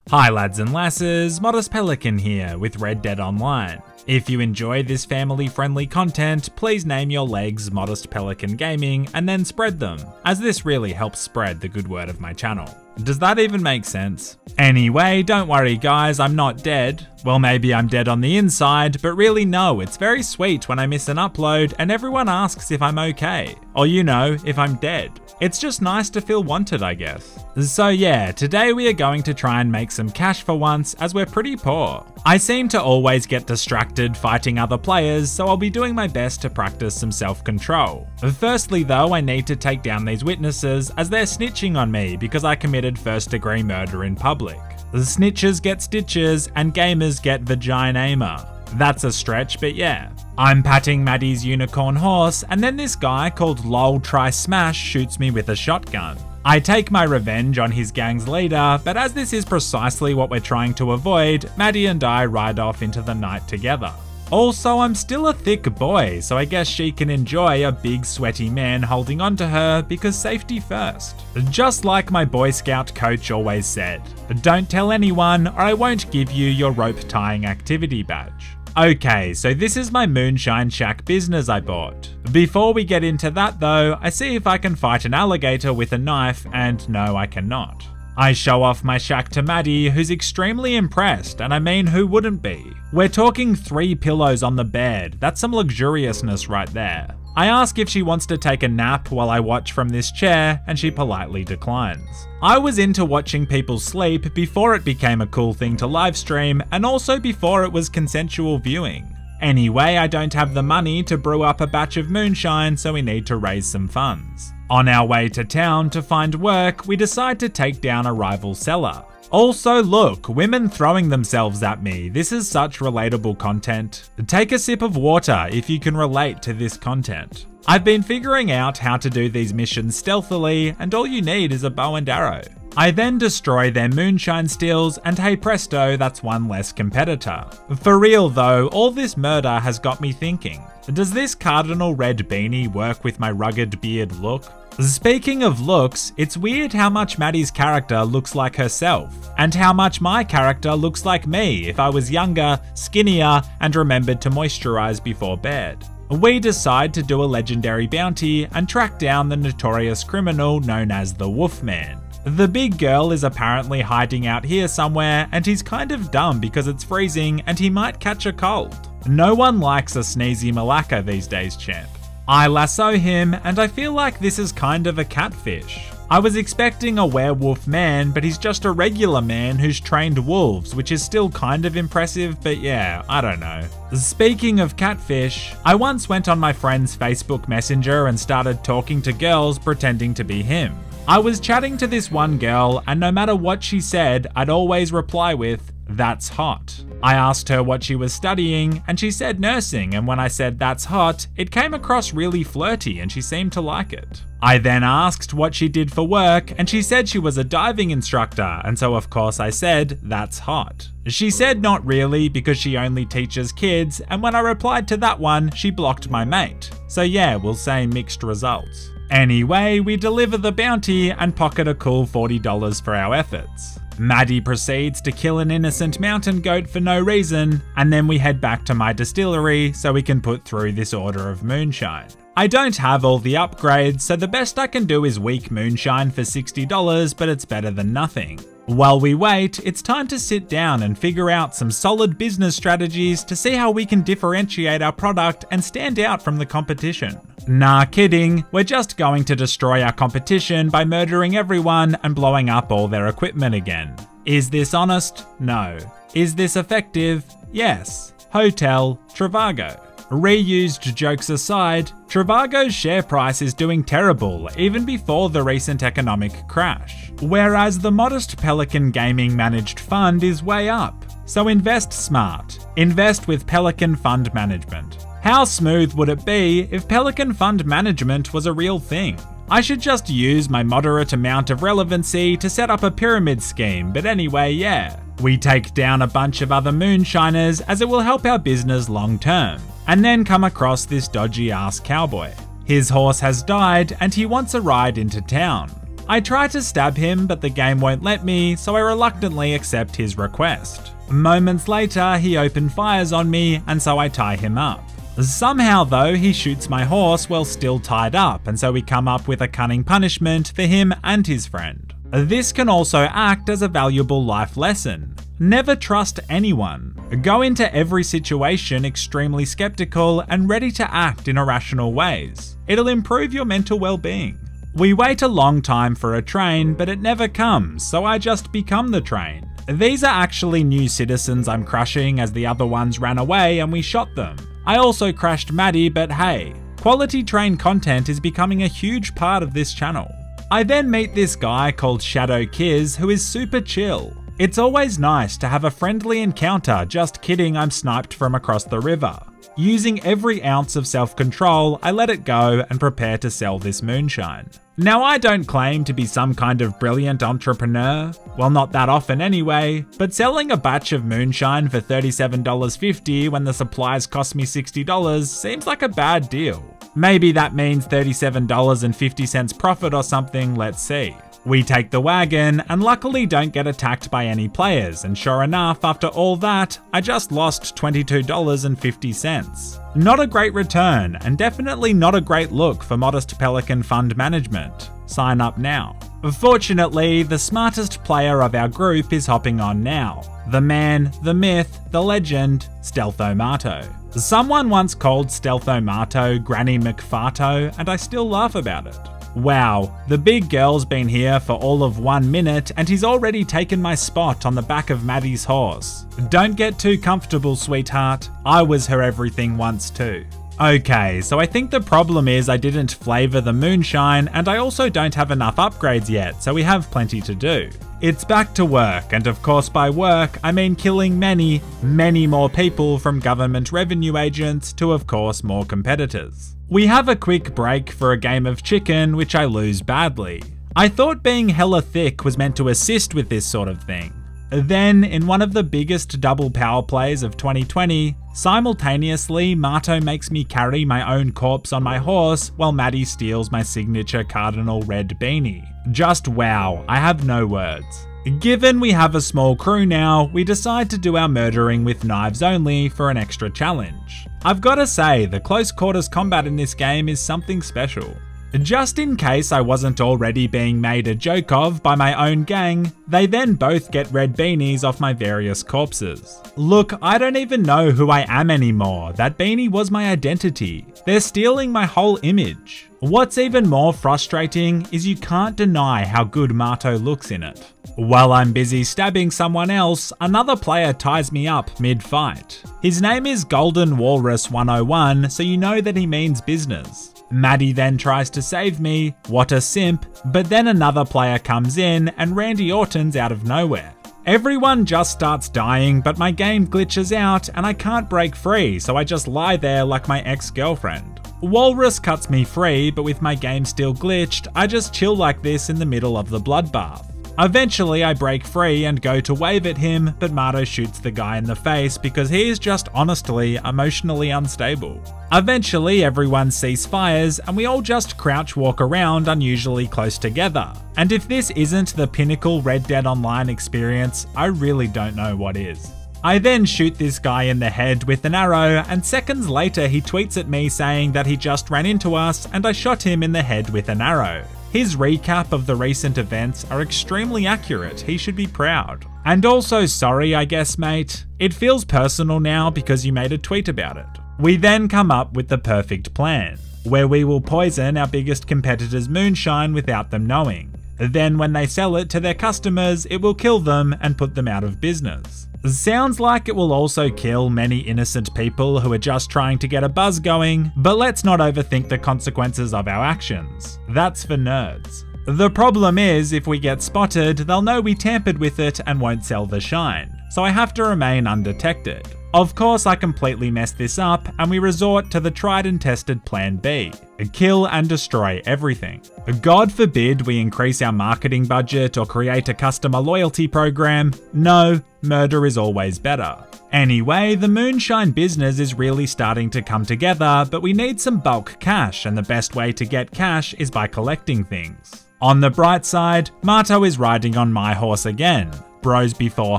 Hi lads and lasses, Modest Pelican here with Red Dead Online. If you enjoy this family-friendly content, please name your legs Modest Pelican Gaming and then spread them, as this really helps spread the good word of my channel. Does that even make sense? Anyway, don't worry guys, I'm not dead. Well, maybe I'm dead on the inside, but really no, it's very sweet when I miss an upload and everyone asks if I'm okay. Or you know, if I'm dead. It's just nice to feel wanted, I guess. So yeah, today we are going to try and make some cash for once, as we're pretty poor. I seem to always get distracted fighting other players, so I'll be doing my best to practice some self-control. Firstly though, I need to take down these witnesses as they're snitching on me because I committed first-degree murder in public. The snitches get stitches and gamers get vagina. That's a stretch, but yeah. I'm patting Maddie's unicorn horse, and then this guy called Lol Try Smash shoots me with a shotgun. I take my revenge on his gang's leader, but as this is precisely what we're trying to avoid, Maddie and I ride off into the night together. Also, I'm still a thick boy, so I guess she can enjoy a big sweaty man holding onto her because safety first. Just like my Boy Scout coach always said, don't tell anyone or I won't give you your rope tying activity badge. Okay, so this is my Moonshine Shack business I bought. Before we get into that though, I see if I can fight an alligator with a knife, and no, I cannot. I show off my shack to Maddie, who's extremely impressed, and I mean, who wouldn't be? We're talking 3 pillows on the bed, that's some luxuriousness right there. I ask if she wants to take a nap while I watch from this chair, and she politely declines. I was into watching people sleep before it became a cool thing to livestream, and also before it was consensual viewing. Anyway, I don't have the money to brew up a batch of moonshine, so we need to raise some funds. On our way to town to find work, we decide to take down a rival seller. Also look, women throwing themselves at me, this is such relatable content. Take a sip of water if you can relate to this content. I've been figuring out how to do these missions stealthily, and all you need is a bow and arrow. I then destroy their moonshine steals, and hey presto, that's one less competitor. For real though, all this murder has got me thinking, does this cardinal red beanie work with my rugged beard look? Speaking of looks, it's weird how much Maddie's character looks like herself, and how much my character looks like me if I was younger, skinnier, and remembered to moisturize before bed. We decide to do a legendary bounty and track down the notorious criminal known as the Wolfman. The big girl is apparently hiding out here somewhere, and he's kind of dumb because it's freezing and he might catch a cold. No one likes a sneezy malacca these days, champ. I lasso him, and I feel like this is kind of a catfish. I was expecting a werewolf man, but he's just a regular man who's trained wolves, which is still kind of impressive, but yeah, I don't know. Speaking of catfish, I once went on my friend's Facebook Messenger and started talking to girls pretending to be him. I was chatting to this one girl, and no matter what she said, I'd always reply with, "That's hot." I asked her what she was studying, and she said nursing, and when I said that's hot, it came across really flirty and she seemed to like it. I then asked what she did for work, and she said she was a diving instructor, and so of course I said, that's hot. She said not really because she only teaches kids, and when I replied to that one, she blocked my mate. So yeah, we'll say mixed results. Anyway, we deliver the bounty and pocket a cool $40 for our efforts. Maddie proceeds to kill an innocent mountain goat for no reason, and then we head back to my distillery so we can put through this order of moonshine. I don't have all the upgrades, so the best I can do is weak moonshine for $60, but it's better than nothing. While we wait, it's time to sit down and figure out some solid business strategies to see how we can differentiate our product and stand out from the competition. Nah, kidding, we're just going to destroy our competition by murdering everyone and blowing up all their equipment again. Is this honest? No. Is this effective? Yes. Hotel Trivago. Reused jokes aside, Trivago's share price is doing terrible even before the recent economic crash, whereas the Modest Pelican Gaming Managed Fund is way up. So invest smart. Invest with Pelican Fund Management. How smooth would it be if Pelican Fund Management was a real thing? I should just use my moderate amount of relevancy to set up a pyramid scheme, but anyway, yeah. We take down a bunch of other moonshiners as it will help our business long term, and then come across this dodgy ass cowboy. His horse has died and he wants a ride into town. I try to stab him, but the game won't let me, so I reluctantly accept his request. Moments later, he open fires on me, and so I tie him up. Somehow though, he shoots my horse while still tied up, and so we come up with a cunning punishment for him and his friend. This can also act as a valuable life lesson. Never trust anyone. Go into every situation extremely skeptical and ready to act in irrational ways. It'll improve your mental well-being. We wait a long time for a train, but it never comes, so I just become the train. These are actually new citizens I'm crushing as the other ones ran away and we shot them. I also crashed Maddie, but hey, quality train content is becoming a huge part of this channel. I then meet this guy called Shadow Kiz who is super chill. It's always nice to have a friendly encounter, just kidding, I'm sniped from across the river. Using every ounce of self-control, I let it go and prepare to sell this moonshine. Now I don't claim to be some kind of brilliant entrepreneur, well not that often anyway, but selling a batch of moonshine for $37.50 when the supplies cost me $60 seems like a bad deal. Maybe that means $37.50 profit or something, let's see. We take the wagon and luckily don't get attacked by any players, and sure enough, after all that, I just lost $22.50. Not a great return, and definitely not a great look for Modest Pelican Fund Management. Sign up now. Fortunately, the smartest player of our group is hopping on now. The man, the myth, the legend, Stealthomato. Someone once called Stealthomato Granny McFarto, and I still laugh about it. Wow, the big girl's been here for all of 1 minute and he's already taken my spot on the back of Maddie's horse. Don't get too comfortable, sweetheart. I was her everything once too. Okay, so I think the problem is I didn't flavor the moonshine and I also don't have enough upgrades yet, so we have plenty to do. It's back to work, and of course by work, I mean killing many, many more people from government revenue agents to of course more competitors. We have a quick break for a game of chicken, which I lose badly. I thought being hella thick was meant to assist with this sort of thing. Then, in one of the biggest double power plays of 2020, simultaneously Mato makes me carry my own corpse on my horse while Maddie steals my signature cardinal red beanie. Just wow, I have no words. Given we have a small crew now, we decide to do our murdering with knives only for an extra challenge. I've gotta say, the close quarters combat in this game is something special. Just in case I wasn't already being made a joke of by my own gang, they then both get red beanies off my various corpses. Look, I don't even know who I am anymore. That beanie was my identity. They're stealing my whole image. What's even more frustrating is you can't deny how good Mato looks in it. While I'm busy stabbing someone else, another player ties me up mid-fight. His name is Golden Walrus 101, so you know that he means business. Maddie then tries to save me, what a simp, but then another player comes in and Randy Orton's out of nowhere. Everyone just starts dying, but my game glitches out and I can't break free, so I just lie there like my ex-girlfriend. Walrus cuts me free, but with my game still glitched, I just chill like this in the middle of the bloodbath. Eventually I break free and go to wave at him, but Mato shoots the guy in the face because he is just honestly emotionally unstable. Eventually everyone ceasefires and we all just crouch walk around unusually close together. And if this isn't the pinnacle Red Dead Online experience, I really don't know what is. I then shoot this guy in the head with an arrow, and seconds later he tweets at me saying that he just ran into us and I shot him in the head with an arrow. His recap of the recent events are extremely accurate, he should be proud. And also sorry I guess mate, it feels personal now because you made a tweet about it. We then come up with the perfect plan, where we will poison our biggest competitor's moonshine without them knowing. Then when they sell it to their customers, it will kill them and put them out of business. Sounds like it will also kill many innocent people who are just trying to get a buzz going, but let's not overthink the consequences of our actions. That's for nerds. The problem is, if we get spotted, they'll know we tampered with it and won't sell the shine, so I have to remain undetected. Of course, I completely mess this up, and we resort to the tried and tested plan B. Kill and destroy everything. God forbid we increase our marketing budget or create a customer loyalty program. No, murder is always better. Anyway, the moonshine business is really starting to come together, but we need some bulk cash, and the best way to get cash is by collecting things. On the bright side, Marto is riding on my horse again. Bros before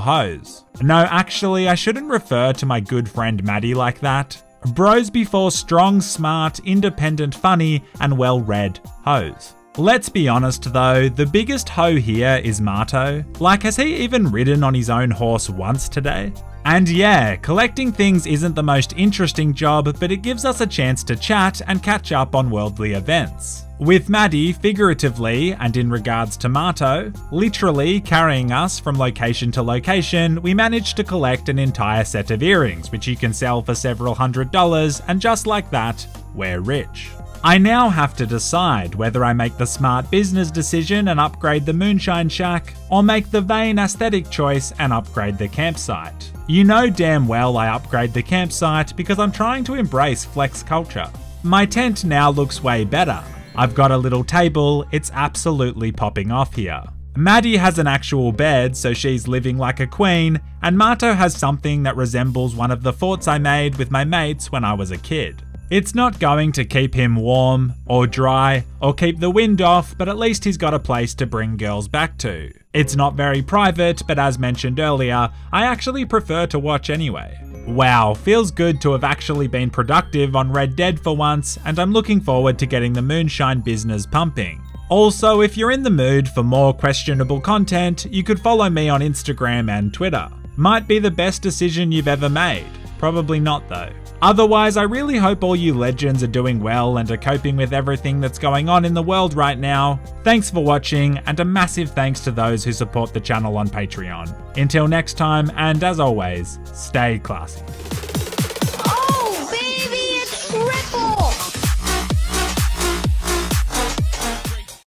hoes. No, actually, I shouldn't refer to my good friend Maddie like that. Bros before strong, smart, independent, funny, and well-read hoes. Let's be honest though, the biggest hoe here is Marto. Like, has he even ridden on his own horse once today? And yeah, collecting things isn't the most interesting job, but it gives us a chance to chat and catch up on worldly events. With Maddie, figuratively, and in regards to Marto, literally carrying us from location to location, we managed to collect an entire set of earrings, which you can sell for several $100s, and just like that, we're rich. I now have to decide whether I make the smart business decision and upgrade the Moonshine Shack, or make the vain aesthetic choice and upgrade the campsite. You know damn well I upgrade the campsite because I'm trying to embrace flex culture. My tent now looks way better. I've got a little table, it's absolutely popping off here. Maddie has an actual bed, so she's living like a queen, and Marto has something that resembles one of the forts I made with my mates when I was a kid. It's not going to keep him warm, or dry, or keep the wind off, but at least he's got a place to bring girls back to. It's not very private, but as mentioned earlier, I actually prefer to watch anyway. Wow, feels good to have actually been productive on Red Dead for once, and I'm looking forward to getting the Moonshine business pumping. Also, if you're in the mood for more questionable content, you could follow me on Instagram and Twitter. Might be the best decision you've ever made. Probably not though. Otherwise, I really hope all you legends are doing well and are coping with everything that's going on in the world right now. Thanks for watching, and a massive thanks to those who support the channel on Patreon. Until next time, and as always, stay classy.